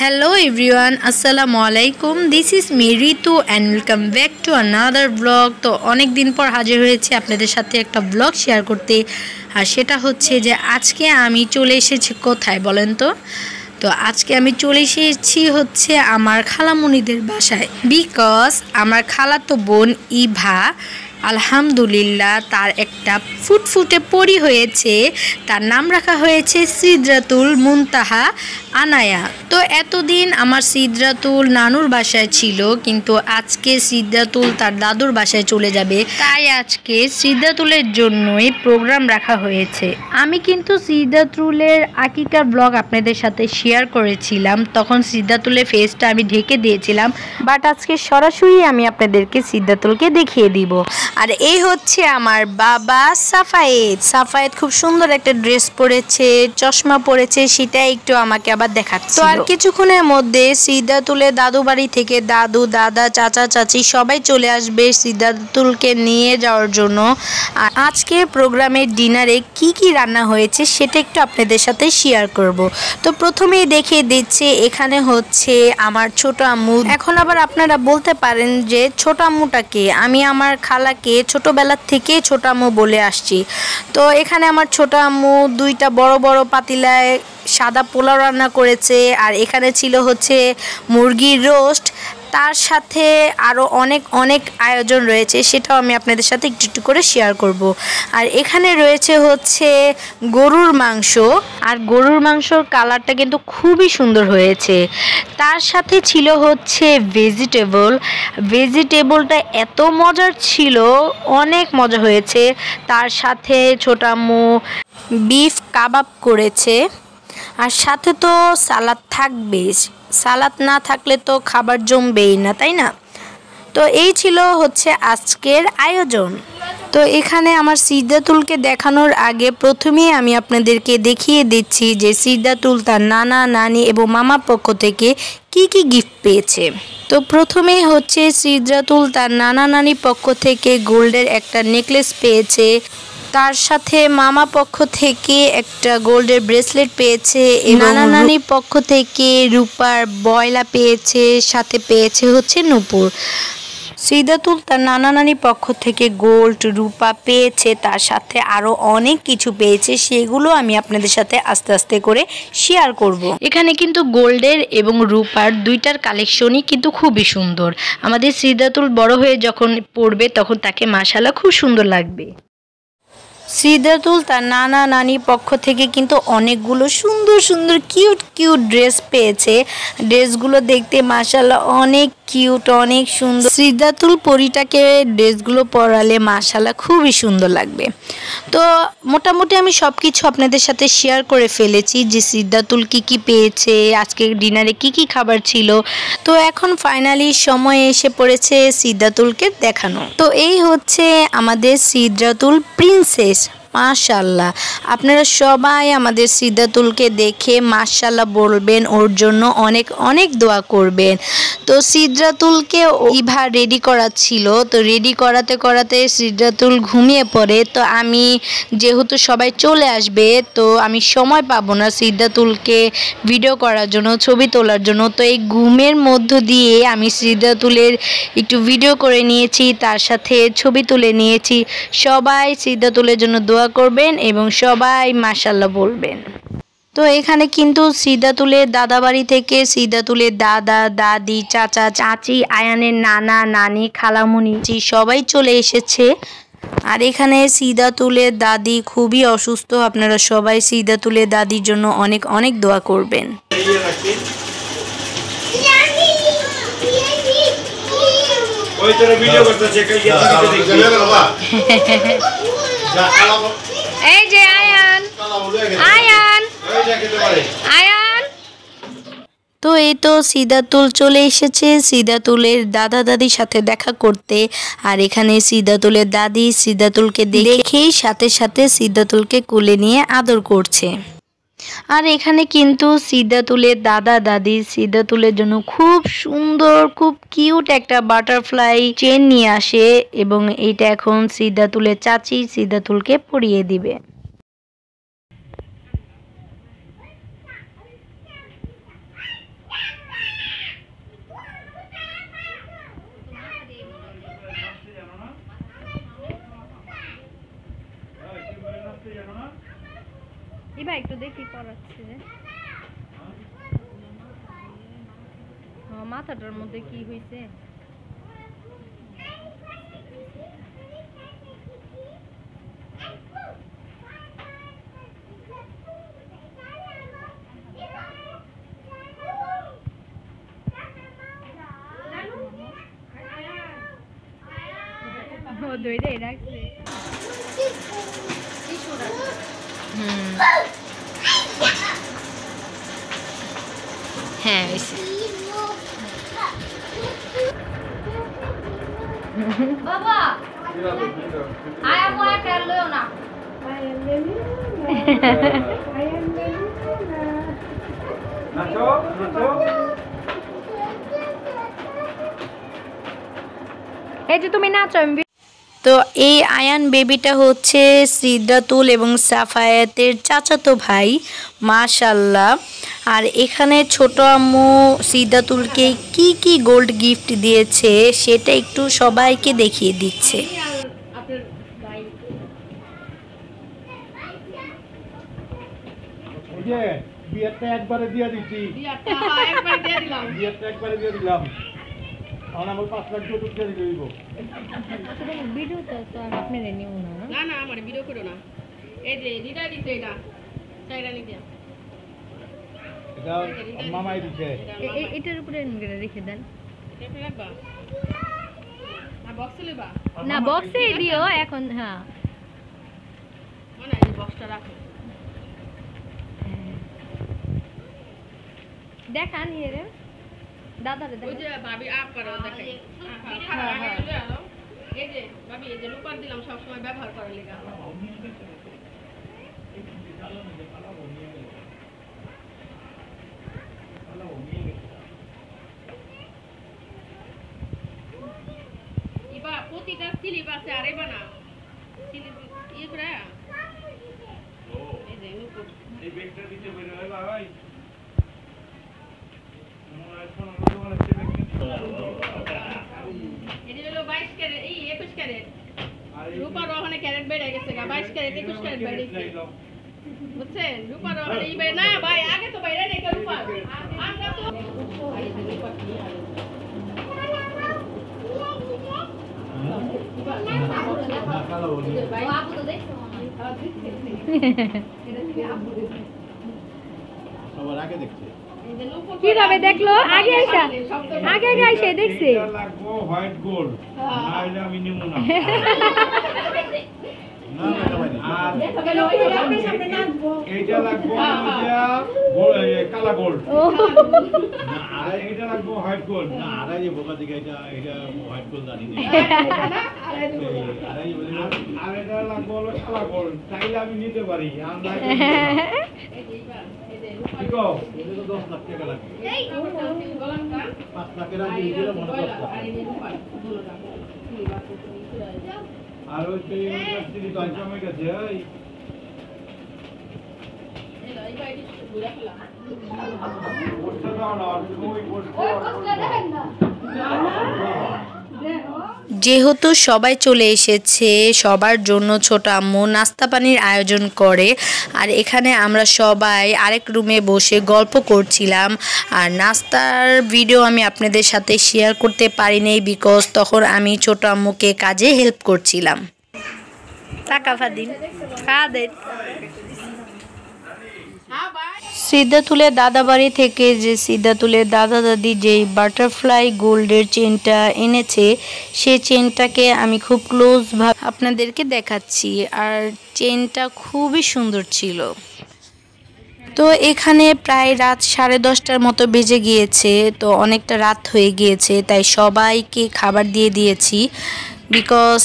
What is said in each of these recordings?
Hello everyone, Assalamu alaikum. This is me Ritu and welcome back to another vlog. তো অনেক দিন পর হাজির হয়েছি আপনাদের সাথে একটা vlog শেয়ার করতে। আর সেটা হচ্ছে যে আজকে আমি চলে এসেছি কোথায় বলেন তো? তো আজকে আমি চলে এসেছি হচ্ছে আমার খালামণিদের বাসায়, বিকজ আমার খালাতো বোন ইভা আলহামদুলিল্লাহ তার একটা ফুটফুটে পরি হয়েছে। তার নাম রাখা হয়েছে সিদরাতুল মুনতাহা আনায়া। তো এতদিন আমার সিদরাতুল নানুর বাসায় ছিল, কিন্তু আজকে সিদরাতুল তার দাদুর বাসায় চলে যাবে, তাই আজকে সিদরাতুলের জন্যই প্রোগ্রাম রাখা হয়েছে। আমি কিন্তু সিদরাতুলের আকিকার ব্লগ আপনাদের সাথে শেয়ার করেছিলাম, তখন সিদরাতুলের ফেসটা আমি ঢেকে দিয়েছিলাম, বাট আজকে সরাসরি আমি আপনাদেরকে সিদরাতুলকে দেখিয়ে দিব। আর এই হচ্ছে আমার বাবা সাফায়েত খুব সুন্দর একটা ড্রেস পরেছে, চশমা পরেছে, সেটা একটু আমাকে আবার দেখাচ্ছে। তো আর কিছুক্ষণের মধ্যে সিদরাতুলের দাদু বাড়ি থেকে দাদু, দাদা, চাচা, চাচি সবাই চলে আসবে সিদরাতুলকে নিয়ে যাওয়ার জন্য। আর আজকে প্রোগ্রামের ডিনারে কি কি রান্না হয়েছে সেটা একটু আপনাদের সাথে শেয়ার করব। তো প্রথমেই দেখিয়ে দিচ্ছি, এখানে হচ্ছে আমার ছোট আম্মু। এখন আবার আপনারা বলতে পারেন যে ছোট আম্মুটাকে, আমি আমার খালাকে ছোটবেলা থেকে ছোট আম্মু বলে আসছি। তো এখানে আমার ছোট আম্মু দুইটা বড় বড় পাতিলায় সাদা পোলাও রান্না করেছে, আর এখানে ছিল হচ্ছে মুরগির রোস্ট, তার সাথে আরও অনেক আয়োজন রয়েছে, সেটাও আমি আপনাদের সাথে একটু একটু করে শেয়ার করব। আর এখানে রয়েছে হচ্ছে গরুর মাংস, আর গরুর মাংসর কালারটা কিন্তু খুবই সুন্দর হয়েছে। তার সাথে ছিল হচ্ছে ভেজিটেবলটা এত মজার ছিল, অনেক মজা হয়েছে। তার সাথে ছোট আম্মু বিফ কাবাব করেছে, আর সাথে তো সালাদ থাকবে, সালাদ না থাকলে তো খাবার জমবেই না, তাই না? তো এই ছিল হচ্ছে আজকের আয়োজন। তো এখানে আমার সিদরাতুলকে দেখানোর আগে প্রথমেই আমি আপনাদেরকে দেখিয়ে দিচ্ছি যে সিদরাতুল তার নানা, নানি এবং মামার পক্ষ থেকে কি কি গিফট পেয়েছে। তো প্রথমেই হচ্ছে সিদরাতুল তার নানা, নানির পক্ষ থেকে গোল্ডের একটা নেকলেস পেয়েছে, তার সাথে মামা পক্ষ থেকে একটা গোল্ডের ব্রেসলেট পেয়েছে, নানা নানির পক্ষ থেকে রূপার বয়লা পেয়েছে, সাথে পেয়েছে হচ্ছে নূপুর। সিদরাতুল তার নানা নানির পক্ষ থেকে গোল্ড, রূপা পেয়েছে, তার সাথে আরও অনেক কিছু পেয়েছে, সেগুলো আমি আপনাদের সাথে আস্তে আস্তে করে শেয়ার করব। এখানে কিন্তু গোল্ডের এবং রূপার দুইটার কালেকশনই কিন্তু খুবই সুন্দর। আমাদের সিদরাতুল বড় হয়ে যখন পড়বে তখন তাকে মাশাআল্লাহ খুব সুন্দর লাগবে। সিদরাতুল তার নানা নানির পক্ষ থেকে কিন্তু অনেকগুলো সুন্দর সুন্দর কিউট ড্রেস পেয়েছে। ড্রেসগুলো দেখতে মাশাআল্লাহ অনেক কিউট, অনেক সুন্দর। সিদরাতুল পরিটাকে ড্রেসগুলো পরালে মাশাআল্লাহ খুবই সুন্দর লাগবে। তো মোটামুটি আমি সব কিছু আপনাদের সাথে শেয়ার করে ফেলেছি যে সিদরাতুল কি কি পেয়েছে, আজকে ডিনারে কি কি খাবার ছিল। তো এখন ফাইনালি সময় এসে পড়েছে সিদরাতুলকে দেখানো। তো এই হচ্ছে আমাদের সিদরাতুল প্রিন্সেস। মাশাআল্লাহ, আপনারা সবাই আমাদের সিদরাতুলকে দেখে মাশাআল্লাহ বলবেন, ওর জন্য অনেক দোয়া করবেন। তো সিদরাতুলকে ইভা রেডি করাচ্ছিল, তো রেডি করাতে সিদরাতুল ঘুমিয়ে পড়ে। তো আমি যেহেতু সবাই চলে আসবে, তো আমি সময় পাবো না সিদরাতুলকে ভিডিও করার জন্য, ছবি তোলার জন্য। তো এই ঘুমের মধ্য দিয়ে আমি সিদরাতুলের একটু ভিডিও করে নিয়েছি, তার সাথে ছবি তুলে নিয়েছি। সবাই সিদরাতুলের জন্য দোয়া করবেন এবং সবাই মাশাআল্লাহ বলবেন। তো এখানে কিন্তু সিদরাতুলের দাদা বাড়ি থেকে সিদরাতুলের দাদা, দাদি, চাচা, চাচি, আয়ানের নানা, নানি, খালামণি সবাই চলে এসেছে। আর এখানে সিদরাতুলের দাদি খুবই অসুস্থ, আপনারা সবাই সিদরাতুলের দাদির জন্য অনেক দোয়া করবেন। এই যে আয়ান তো এই তো সিদরাতুল চলে এসেছে সিদরাতুলের দাদা দাদির সাথে দেখা করতে। আর এখানে সিদরাতুলের দাদি সিদরাতুলকে দেখেই সাথে সাথে সিদরাতুলকে কোলে নিয়ে আদর করছে। আর এখানে কিন্তু সিদরাতুলের দাদা দাদি সিদরাতুলের জন্য খুব সুন্দর, খুব কিউট একটা বাটারফ্লাই চেন নিয়ে আসে, এবং এইটা এখন সিদরাতুলের চাচি সিদরাতুলকে পরিয়ে দিবে। দেখি করাচ্ছে মাথাটার মধ্যে কি হয়েছে ধরে রাখছে হ্যাঁ বাবা আয়া মোয়া করলো না নাচো নাচো এই যে তুমি নাচো। তো এই আয়ান বেবিটা হচ্ছে সিদ্ধাতুল এবং সাফায়াতের চাচাতো ভাই মাশাআল্লাহ। আর এখানে ছোট আম্মু সিদ্ধাতুলকে কি কি গোল্ড গিফট দিয়েছে সেটা একটু সবাইকে দেখিয়ে দিচ্ছে। বিয়েটা একবারে দিয়ে দিচ্ছি, বিয়েটা একবারে দিয়ে দিলাম। আমার 5 লাখ যৌতুক দিয়ে দিব। ভিডিও তো আপনি নিও না। না না আমার ভিডিও করো না। এই যে দিদা দিতে এটা চাইরা নি দিয়া এটা মামাই দিছে। এটার উপরে রেখে দেন। এটা রাখবা না বক্সে লেবা না বক্সে দিও এখন। হ্যাঁ মানে এই বক্সটা রাখো দেখান ইয়ে দাদারে ওই যে ভাবি আপ করো দেখাই। এই যে ভাবি এই যে রূপার দিলাম সব সময় ব্যবহার করার লাগা। ইবা প্রতিটা স্লিপ আছে আরে বানা স্লিপ ইয়ে করে এই যে রূপ এই ব্যাগটা দিতে বলে ভাই এটি হলো 22 ক্যারেট এই 21 ক্যারেট রূপার ওখানে ক্যারেট বেড়ে গেছে 22 ক্যারেট 21 ক্যারেট বেড়ে গেছে বুঝছেন রূপার ওখানে এই না ভাই আগে তো বাইরে রেখে রূপার আমরা তো আপু তো দেখো সবার আগে দেখছে কিভাবে দেখলো আগে আইসা দেখছে এটা লাগবো হোয়াইট গোল্ড নাইলে আমি নিমু না না আর এইটা লাগবো কালা গোল্ড না আর এইটা লাগবো হোয়াইট গোল্ড না আর এই বোকা দিকে এটা হোয়াইট গোল্ড জানি না আর এটা লাগবো কালা গোল্ড চাইলে আমি নিতে পারি আমরা দেখো এটা তো 10 লাখ টাকা লাগবে এই 5 লাখের আগে দিলে মনে করতে আর ওই যে ইউনিভার্সিটি তো জমে গেছে এই এই বাইটি ঘুরে ফেলা ওটা দাও না ওই ওটা দেখেন না যেহেতু সবাই চলে এসেছে সবার জন্য ছোট আম্মু নাস্তা পানির আয়োজন করে। আর এখানে আমরা সবাই আরেক রুমে বসে গল্প করছিলাম। আর নাস্তার ভিডিও আমি আপনাদের সাথে শেয়ার করতে পারিনি বিকজ তখন আমি ছোট আম্মুকে কাজে হেল্প করছিলাম। টাকা ফাদিন খাদেন সিদ্ধাতুলের দাদাবাড়ি থেকে যে সিদ্ধাতুলের দাদা দাদি যেই বাটারফ্লাই গোল্ডের চেনটা এনেছে সেই চেনটাকে আমি খুব ক্লোজভাবে আপনাদেরকে দেখাচ্ছি। আর চেনটা খুবই সুন্দর ছিল। তো এখানে প্রায় রাত 10:30টার মতো বেজে গিয়েছে। তো অনেকটা রাত হয়ে গিয়েছে তাই সবাইকে খাবার দিয়ে দিয়েছি বিকজ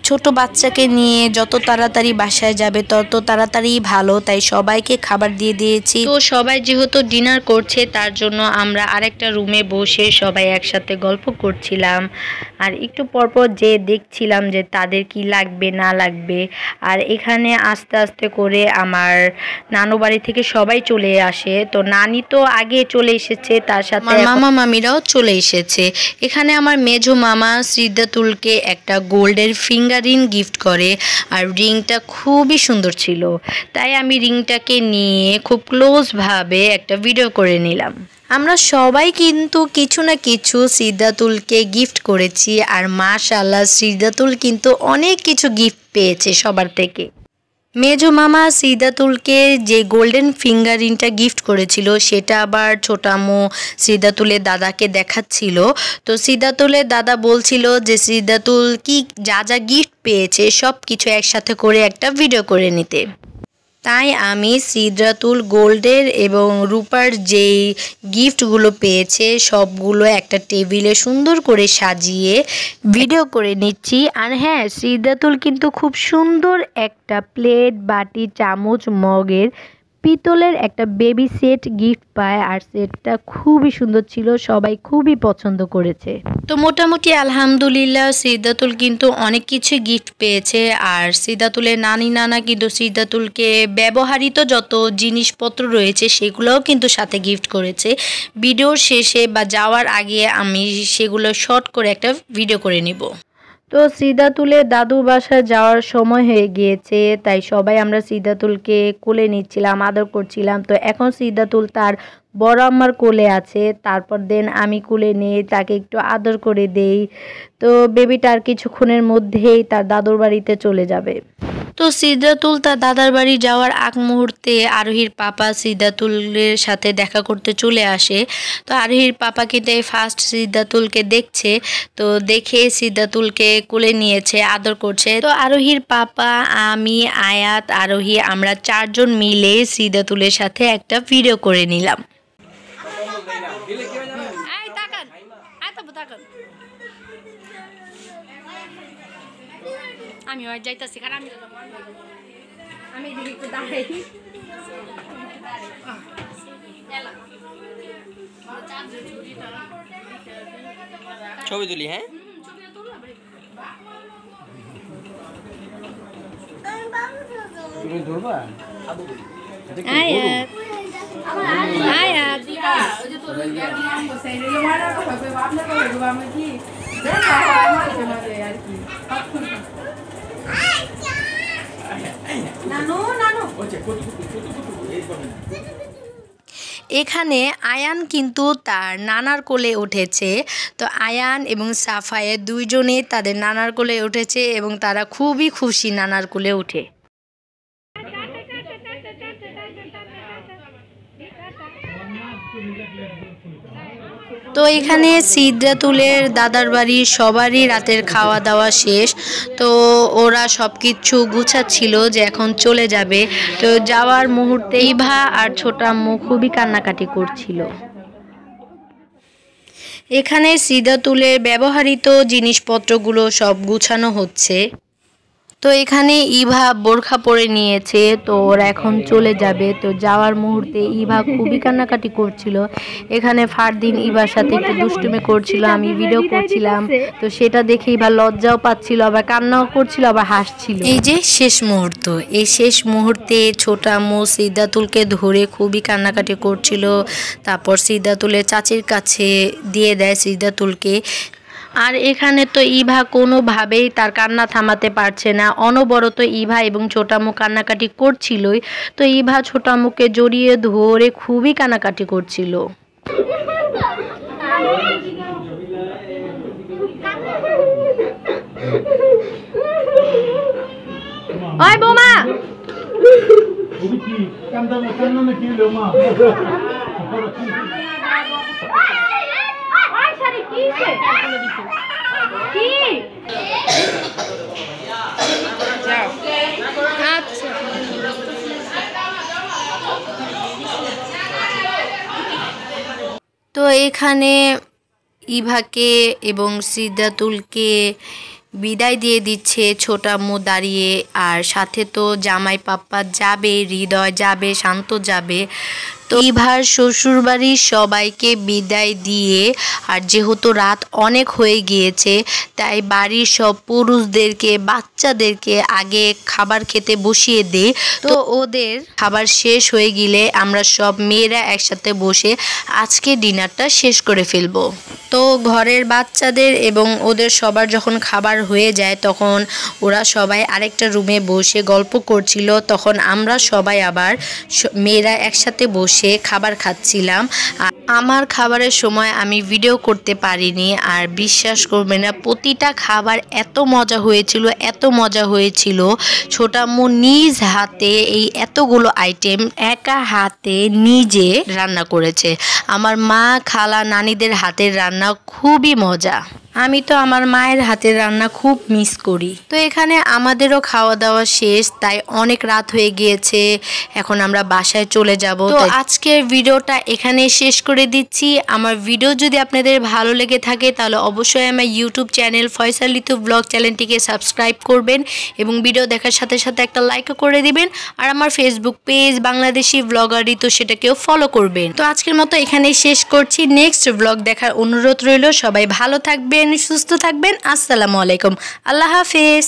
ছোট বাচ্চাকে নিয়ে যত তাড়াতাড়ি বাসায় যাবে তত তাড়াতাড়ি ভালো, তাই সবাইকে খাবার দিয়ে দিয়েছি। তো সবাই যেহেতু ডিনার করছে তার জন্য আমরা আরেকটা রুমে বসে সবাই একসাথে গল্প করছিলাম। আর একটু পরপর যে দেখছিলাম যে তাদের কি লাগবে না লাগবে। আর এখানে আস্তে আস্তে করে আমার নানু বাড়ি থেকে সবাই চলে আসে। তো নানি তো আগে চলে এসেছে, তার সাথে মামা মামিরাও চলে এসেছে। এখানে আমার মেজো মামা সিদ্ধাতুলকে একটা গোল্ডের ফিঙ্গার রিং গিফট করে, আর রিংটা খুবই সুন্দর ছিল। তাই আমি রিংটাকে নিয়ে খুব ক্লোজভাবে একটা ভিডিও করে নিলাম। আমরা সবাই কিন্তু কিছু না কিছু সিদ্ধাতুলকে গিফট করেছি, আর মাশাআল্লাহ সিদ্ধাতুল কিন্তু অনেক কিছু গিফট পেয়েছে সবার থেকে। মেজো মামা সিদ্ধাতুলকে যে গোল্ডেন ফিঙ্গার রিংটা গিফট করেছিল সেটা আবার ছোট আম্মু সিদ্ধাতুলের দাদাকে দেখাচ্ছিল। তো সিদ্ধাতুলের দাদা বলছিল যে সিদ্ধাতুল কি যা যা গিফট পেয়েছে সব কিছু একসাথে করে একটা ভিডিও করে নিতে। তাই আমি সিদ্ধাতুল গোল্ডের এবং রূপার যেই গিফটগুলো পেয়েছে সবগুলো একটা টেবিলে সুন্দর করে সাজিয়ে ভিডিও করে নিচ্ছি। আর হ্যাঁ, সিদ্ধাতুল কিন্তু খুব সুন্দর একটা প্লেট, বাটি, চামচ, মগের পিতলের একটা বেবি সেট গিফট পায়, আর সেটটা খুবই সুন্দর ছিল, সবাই খুবই পছন্দ করেছে। তো মোটামুটি আলহামদুলিল্লাহ সিদ্ধাতুল কিন্তু অনেক কিছু গিফট পেয়েছে। আর সিদ্ধাতুলের নানি নানা কিন্তু সিদ্ধাতুলকে ব্যবহৃত যত জিনিসপত্র রয়েছে সেগুলোও কিন্তু সাথে গিফট করেছে। ভিডিওর শেষে বা যাওয়ার আগে আমি সেগুলো শর্ট করে একটা ভিডিও করে নিব। তো সিদ্ধাতুলের দাদুর বাসায় যাওয়ার সময় হয়ে গিয়েছে, তাই সবাই আমরা সিদ্ধাতুলকে কোলে নিচ্ছিলাম, আদর করছিলাম। তো এখন সিদ্ধাতুল তার বড় আম্মার কোলে আছে, তারপর দেন আমি কোলে নিয়ে তাকে একটু আদর করে দেই। তো বেবিটার কিছুক্ষণের মধ্যেই তার দাদুর বাড়িতে চলে যাবে। তো সিদ্ধাতুল তার দাদার বাড়ি যাওয়ার আগ মুহূর্তে আরোহীর পাপা সিদ্ধাতুলের সাথে দেখা করতে চলে আসে। তো আরোহীর পাপা কিন্তু ফার্স্ট সিদ্ধাতুলকে দেখছে, তো দেখে সিদ্ধাতুলকে কোলে নিয়েছে, আদর করছে। তো আরোহীর পাপা, আমি, আয়াত, আরোহী আমরা চারজন মিলে সিদ্ধাতুলের সাথে একটা ভিডিও করে নিলাম। আমি আর যাইতাছি, কারণ আমি এদিকে একটু দাঁড়াই। ছবি তুলি। হ্যাঁ, তুমি ধরবা? আয়াত আয়াত এখানে আয়ান কিন্তু তার নানার কোলে উঠেছে। তো আয়ান এবং সাফায়ে দুইজনে তাদের নানার কোলে উঠেছে এবং তারা খুবই খুশি নানার কোলে উঠে। তো এখানে সিদ্ধাতুলের দাদার বাড়ির সবারই রাতের খাওয়া দাওয়া শেষ। তো ওরা সব কিছু গুছাচ্ছিল যে এখন চলে যাবে। তো যাওয়ার মুহূর্তে ইভা আর ছোট আম্মু খুবই কান্নাকাটি করছিল। এখানে সিদ্ধাতুলের ব্যবহৃত জিনিসপত্রগুলো সব গুছানো হচ্ছে। তো এখানে ইভা বোরখা পরে নিয়েছে, তো ওরা এখন চলে যাবে। তো যাওয়ার মুহূর্তে ইভা খুবই কান্নাকাটি করছিল। এখানে ফারদিন ইভার সাথে একটু দুষ্টুমি করছিল, আমি ভিডিও করছিলাম। তো সেটা দেখে ইভা লজ্জাও পাচ্ছিল, আবার কান্নাও করছিল, আবার হাসছিল। এই যে শেষ মুহূর্ত, এই শেষ মুহূর্তে ছোট আম্মু সিদ্ধাতুলকে ধরে খুবই কান্নাকাটি করছিল। তারপর সিদ্ধাতুলের চাচির কাছে দিয়ে দেয় সিদ্ধাতুলকে। আর এখানে তো ইভা কোনোভাবেই তার কান্না থামাতে পারছে না, অনবরত ইভা এবং ছোট আম্মু কান্নাকাটি করছিলই। তো ইভা ছোট আম্মুকে জড়িয়ে ধরে খুবই কান্নাকাটি করছিল। ওই বোমা, তো এখানে ইভাকে এবং সিদ্ধাতুলকে বিদায় দিয়ে দিচ্ছে ছোট আম্মু দাঁড়িয়ে। আর সাথে তো জামাই পাপ্পা যাবে, হৃদয় যাবে, শান্ত যাবে। তো ইভার শ্বশুরবাড়ির সবাইকে বিদায় দিয়ে আর যেহেতু রাত অনেক হয়ে গিয়েছে তাই বাড়ির সব পুরুষদেরকে বাচ্চাদেরকে আগে খাবার খেতে বসিয়ে দেই। তো ওদের খাবার শেষ হয়ে গেলে আমরা সব মেয়েরা একসাথে বসে আজকে ডিনারটা শেষ করে ফেলবো। তো ঘরের বাচ্চাদের এবং ওদের সবার যখন খাবার হয়ে যায় তখন ওরা সবাই আরেকটা রুমে বসে গল্প করছিল। তখন আমরা সবাই আবার মেয়েরা একসাথে বসে খাবার খাচ্ছিলাম। আর আমার খাবারের সময় আমি ভিডিও করতে পারিনি। আর বিশ্বাস করবে না, প্রতিটা খাবার এত মজা হয়েছিল। ছোট আম্মু নিজ হাতে এই এতগুলো আইটেম একা হাতে নিজে রান্না করেছে। আমার মা, খালা, নানিদের হাতের রান্না খুবই মজা। আমি তো আমার মায়ের হাতের রান্না খুব মিস করি। তো এখানে আমাদেরও খাওয়া দাওয়া শেষ, তাই অনেক রাত হয়ে গিয়েছে। এখন আমরা বাসায় চলে যাব। তো আজকের ভিডিওটা এখানে শেষ করে দিচ্ছি। আমার ভিডিও যদি আপনাদের ভালো লেগে থাকে তাহলে অবশ্যই আমার ইউটিউব চ্যানেল ফয়সাল ঋতু ব্লগ চ্যানেলটিকে সাবস্ক্রাইব করবেন এবং ভিডিও দেখার সাথে সাথে একটা লাইকও করে দিবেন। আর আমার ফেসবুক পেজ বাংলাদেশি ব্লগার ঋতু, সেটাকেও ফলো করবেন। তো আজকের মতো এখানেই শেষ করছি। নেক্সট ব্লগ দেখার অনুরোধ রইল। সবাই ভালো থাকবেন, সুস্থ থাকবেন। আসসালামু আলাইকুম, আল্লাহ হাফেজ।